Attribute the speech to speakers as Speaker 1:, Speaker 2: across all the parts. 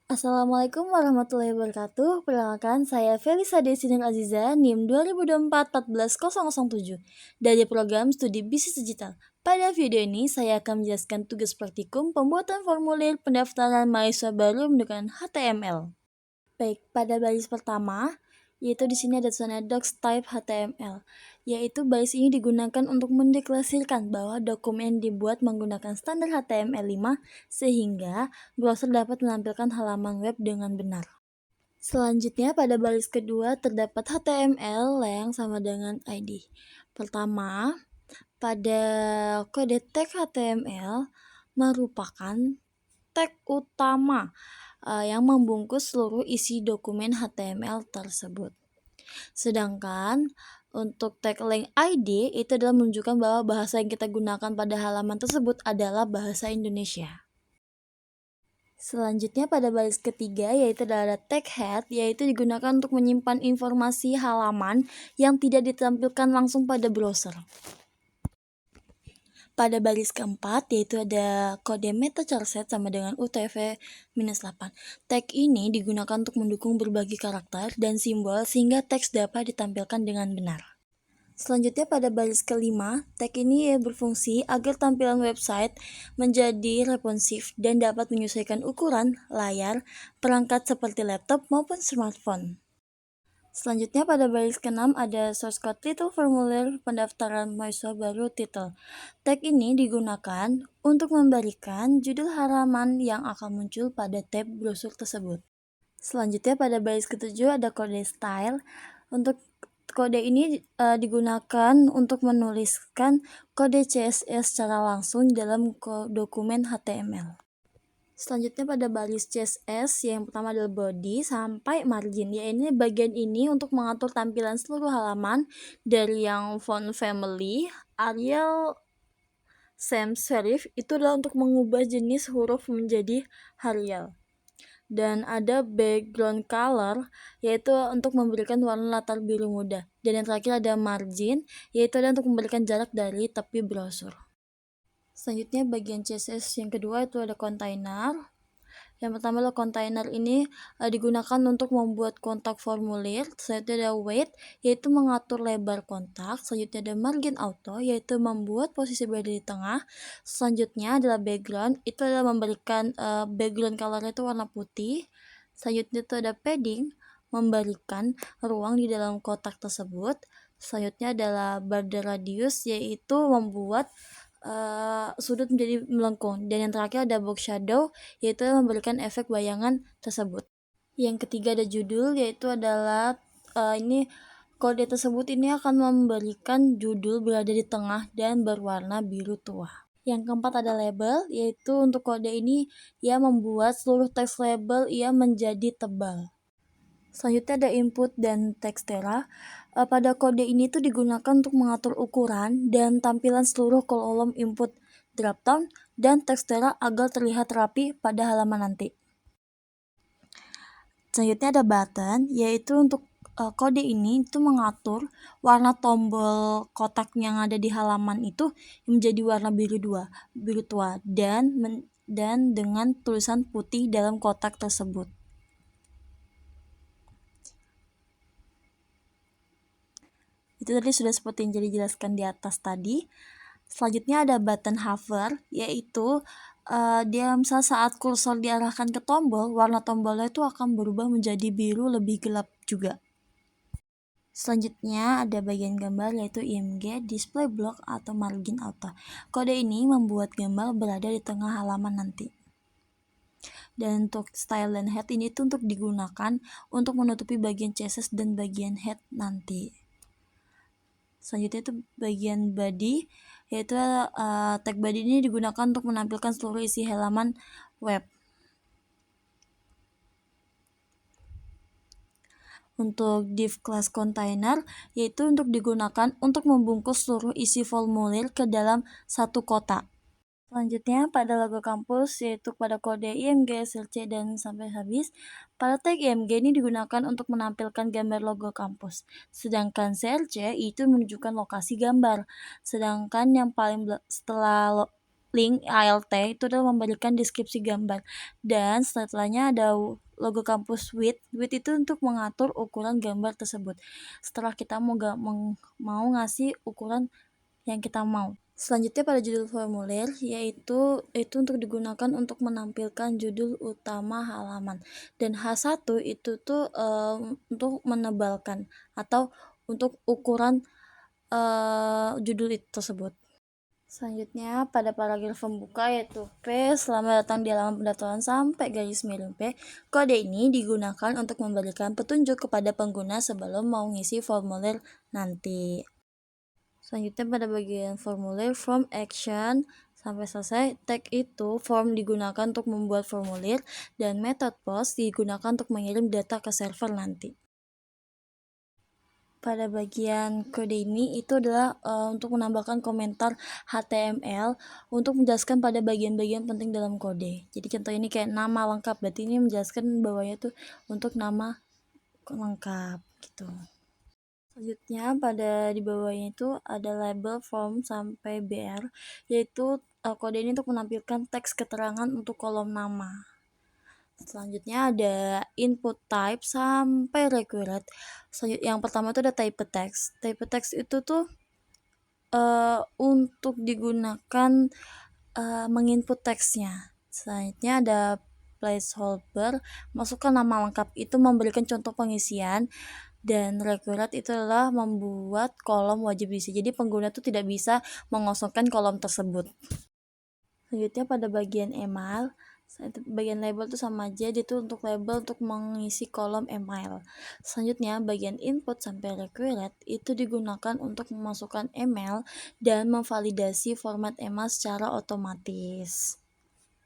Speaker 1: Assalamualaikum warahmatullahi wabarakatuh. Perkenalkan, saya Felisa Desinur Aziza, NIM 2024-14007 dari program studi bisnis digital. Pada video ini, saya akan menjelaskan tugas praktikum pembuatan formulir pendaftaran mahasiswa baru menggunakan HTML. Baik, pada baris pertama, yaitu di sini ada tulisannya docs type HTML, yaitu baris ini digunakan untuk mendeklarasikan bahwa dokumen dibuat menggunakan standar HTML5 sehingga browser dapat menampilkan halaman web dengan benar. Selanjutnya pada baris kedua terdapat HTML yang sama dengan ID. Pertama, pada kode tag HTML merupakan tag utama yang membungkus seluruh isi dokumen HTML tersebut. Sedangkan untuk tag link ID itu adalah menunjukkan bahwa bahasa yang kita gunakan pada halaman tersebut adalah bahasa Indonesia. Selanjutnya pada baris ketiga yaitu adalah tag head, yaitu digunakan untuk menyimpan informasi halaman yang tidak ditampilkan langsung pada browser. Pada baris keempat yaitu ada kode meta charset sama dengan UTF-8. Tag ini digunakan untuk mendukung berbagai karakter dan simbol sehingga teks dapat ditampilkan dengan benar. Selanjutnya pada baris kelima, tag ini berfungsi agar tampilan website menjadi responsif dan dapat menyesuaikan ukuran layar perangkat seperti laptop maupun smartphone. Selanjutnya pada baris ke-6 ada source code title formulir pendaftaran mahasiswa baru title. Tag ini digunakan untuk memberikan judul halaman yang akan muncul pada tab brosur tersebut. Selanjutnya pada baris ke-7 ada kode style. Untuk kode ini digunakan untuk menuliskan kode CSS secara langsung dalam dokumen HTML. Selanjutnya pada baris CSS yang pertama adalah body sampai margin. Ya, ini bagian ini untuk mengatur tampilan seluruh halaman dari yang font family, Arial, sans serif itu adalah untuk mengubah jenis huruf menjadi Arial. Dan ada background color yaitu untuk memberikan warna latar biru muda. Dan yang terakhir ada margin yaitu adalah untuk memberikan jarak dari tepi brosur. Selanjutnya bagian CSS yang kedua itu ada container. Yang pertama adalah container ini digunakan untuk membuat kontak formulir. Selanjutnya ada weight yaitu mengatur lebar kontak. Selanjutnya ada margin auto yaitu membuat posisi berada di tengah. Selanjutnya adalah background, itu adalah memberikan background colornya itu warna putih. Selanjutnya itu ada padding, memberikan ruang di dalam kotak tersebut. Selanjutnya adalah border radius yaitu membuat sudut menjadi melengkung. Dan yang terakhir ada box shadow yaitu memberikan efek bayangan tersebut. Yang ketiga ada judul yaitu adalah ini kode tersebut ini akan memberikan judul berada di tengah dan berwarna biru tua. Yang keempat ada label, yaitu untuk kode ini ia membuat seluruh teks label ia menjadi tebal. Selanjutnya ada input dan tekstera. Pada kode ini tuh digunakan untuk mengatur ukuran dan tampilan seluruh kolom input dropdown dan tekstera agar terlihat rapi pada halaman nanti. Selanjutnya ada button, yaitu untuk kode ini itu mengatur warna tombol kotak yang ada di halaman itu menjadi warna biru tua dan dengan tulisan putih dalam kotak tersebut. Itu tadi sudah seperti yang jadi jelaskan di atas tadi. Selanjutnya ada button hover, yaitu dia saat kursor diarahkan ke tombol, warna tombolnya itu akan berubah menjadi biru lebih gelap juga. Selanjutnya ada bagian gambar yaitu IMG, display block atau margin auto. Kode ini membuat gambar berada di tengah halaman nanti. Dan untuk style dan head ini itu untuk digunakan untuk menutupi bagian CSS dan bagian head nanti. Selanjutnya itu bagian body, yaitu tag body ini digunakan untuk menampilkan seluruh isi halaman web. Untuk div class container, yaitu untuk digunakan untuk membungkus seluruh isi formulir ke dalam satu kotak. Selanjutnya pada logo kampus yaitu pada kode IMG, SLC, dan sampai habis. Pada tag IMG ini digunakan untuk menampilkan gambar logo kampus. Sedangkan CLC itu menunjukkan lokasi gambar. Sedangkan yang paling setelah link ALT itu adalah memberikan deskripsi gambar, dan setelahnya ada logo kampus width itu untuk mengatur ukuran gambar tersebut setelah kita mau ngasih ukuran yang kita mau. Selanjutnya pada judul formulir, yaitu itu untuk digunakan untuk menampilkan judul utama halaman, dan H1 itu tuh untuk menebalkan atau untuk ukuran judul itu tersebut. Selanjutnya pada paragraf pembuka yaitu P, selamat datang di halaman pendaftaran sampai garis miring P. Kode ini digunakan untuk memberikan petunjuk kepada pengguna sebelum mau ngisi formulir nanti. Selanjutnya pada bagian formulir form action sampai selesai, tag itu form digunakan untuk membuat formulir dan method post digunakan untuk mengirim data ke server nanti. Pada bagian kode ini itu adalah untuk menambahkan komentar HTML untuk menjelaskan pada bagian-bagian penting dalam kode. Jadi contoh ini kayak nama lengkap, berarti ini menjelaskan bawahnya tuh untuk nama lengkap gitu. Selanjutnya pada di bawahnya itu ada label form sampai BR, yaitu kode ini untuk menampilkan teks keterangan untuk kolom nama. Selanjutnya ada input type sampai required. Yang pertama itu ada type text. Type text itu tuh untuk digunakan menginput teksnya. Selanjutnya ada placeholder, masukkan nama lengkap, itu memberikan contoh pengisian, dan required itu adalah membuat kolom wajib diisi. Jadi pengguna tuh tidak bisa mengosongkan kolom tersebut. Selanjutnya pada bagian email, bagian label itu sama aja, dia tuh untuk label untuk mengisi kolom email. Selanjutnya bagian input sampai required itu digunakan untuk memasukkan email dan memvalidasi format email secara otomatis.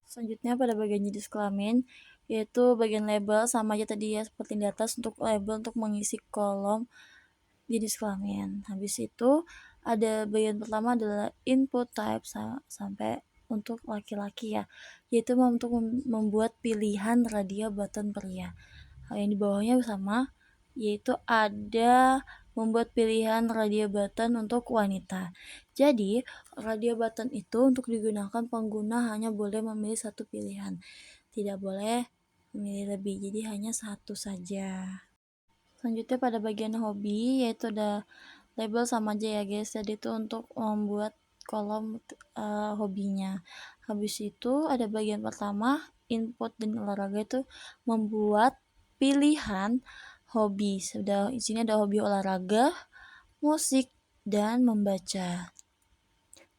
Speaker 1: Selanjutnya pada bagian jenis kelamin, yaitu bagian label sama aja tadi ya seperti di atas, untuk label untuk mengisi kolom jenis kelamin. Habis itu ada bagian pertama adalah input type sampai untuk laki-laki ya, yaitu untuk membuat pilihan radio button pria. Yang di bawahnya sama, yaitu ada membuat pilihan radio button untuk wanita. Jadi radio button itu untuk digunakan pengguna hanya boleh memilih satu pilihan, tidak boleh memilih lebih, jadi hanya satu saja. Selanjutnya pada bagian hobi, yaitu ada label sama aja ya guys, jadi itu untuk membuat kolom hobinya. Habis itu ada bagian pertama input dan olahraga, itu membuat pilihan hobi. Sudah di sini ada hobi olahraga, musik, dan membaca.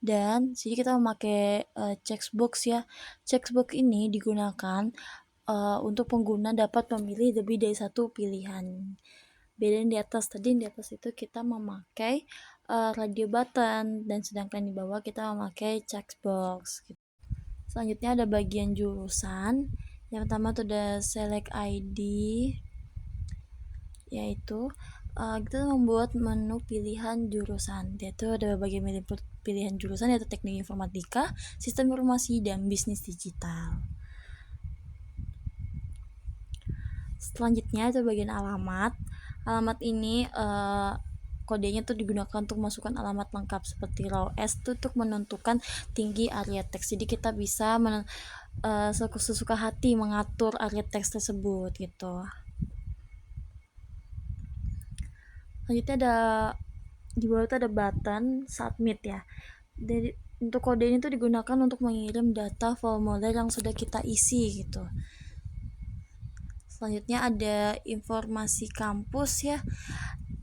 Speaker 1: Dan sini kita memakai checkbox ya. Checkbox ini digunakan untuk pengguna dapat memilih lebih dari satu pilihan. Beda di atas, tadi di atas itu kita memakai radio button, dan sedangkan di bawah kita memakai checkbox gitu. Selanjutnya ada bagian jurusan. Yang pertama itu ada select ID, yaitu kita membuat menu pilihan jurusan. Yaitu ada bagian pilihan jurusan, yaitu teknik informatika, sistem informasi, dan bisnis digital. Selanjutnya itu bagian alamat. Alamat ini kodenya tuh digunakan untuk masukkan alamat lengkap seperti raw S itu untuk menentukan tinggi area teks. Jadi kita bisa sesuka hati mengatur area teks tersebut gitu. Selanjutnya ada di bawah itu ada button submit ya. Jadi untuk kode ini tuh digunakan untuk mengirim data formulir yang sudah kita isi gitu. Selanjutnya ada informasi kampus ya.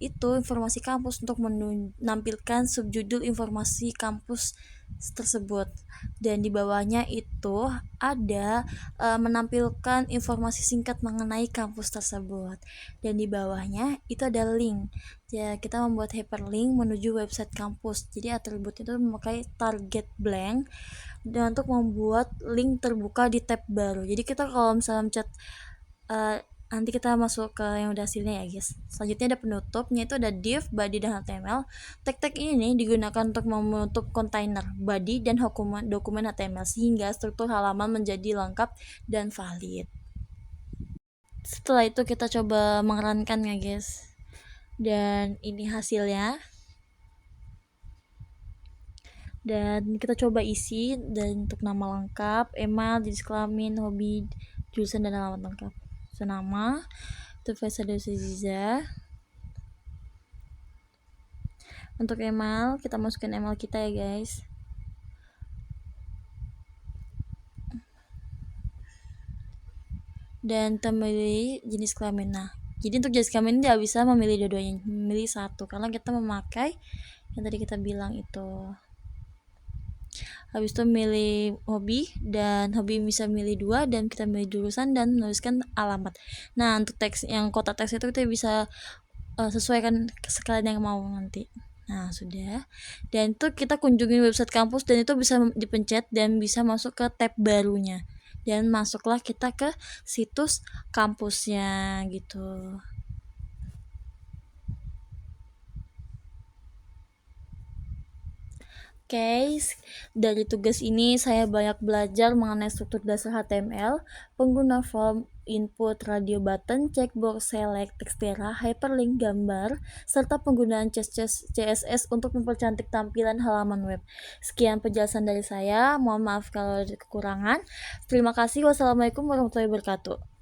Speaker 1: Itu informasi kampus untuk menampilkan subjudul informasi kampus tersebut, dan di bawahnya itu ada menampilkan informasi singkat mengenai kampus tersebut, dan di bawahnya itu ada link ya, kita membuat hyperlink menuju website kampus. Jadi atribut itu memakai target blank dan untuk membuat link terbuka di tab baru. Jadi kita kalau misalnya mencet nanti kita masuk ke yang udah hasilnya ya guys. Selanjutnya ada penutupnya, itu ada div, body, dan HTML. Tag-tag ini digunakan untuk menutup kontainer body dan dokumen HTML sehingga struktur halaman menjadi lengkap dan valid. Setelah itu kita coba mengerankan ya guys, dan ini hasilnya. Dan kita coba isi, dan untuk nama lengkap, email, jenis kelamin, hobi, jurusan, dan alamat lengkap. Senama, itu Faisal Ziza. Untuk email, kita masukin email kita ya guys. Dan kita memilih jenis kelamin. Nah, jadi untuk jenis kelamin tidak bisa memilih dua-duanya, memilih satu, karena kita memakai yang tadi kita bilang itu. Habis itu milih hobi, dan hobi bisa milih dua, dan kita milih jurusan dan menuliskan alamat. Nah, untuk teks yang kotak teks itu kita bisa sesuaikan sekalian yang mau nanti. Nah, sudah. Dan itu kita kunjungi website kampus, dan itu bisa dipencet dan bisa masuk ke tab barunya. Dan masuklah kita ke situs kampusnya gitu. Oke, dari tugas ini saya banyak belajar mengenai struktur dasar HTML, pengguna form, input, radio button, checkbox, select, textera, hyperlink, gambar, serta penggunaan CSS untuk mempercantik tampilan halaman web. Sekian penjelasan dari saya, mohon maaf kalau ada kekurangan. Terima kasih, wassalamualaikum warahmatullahi wabarakatuh.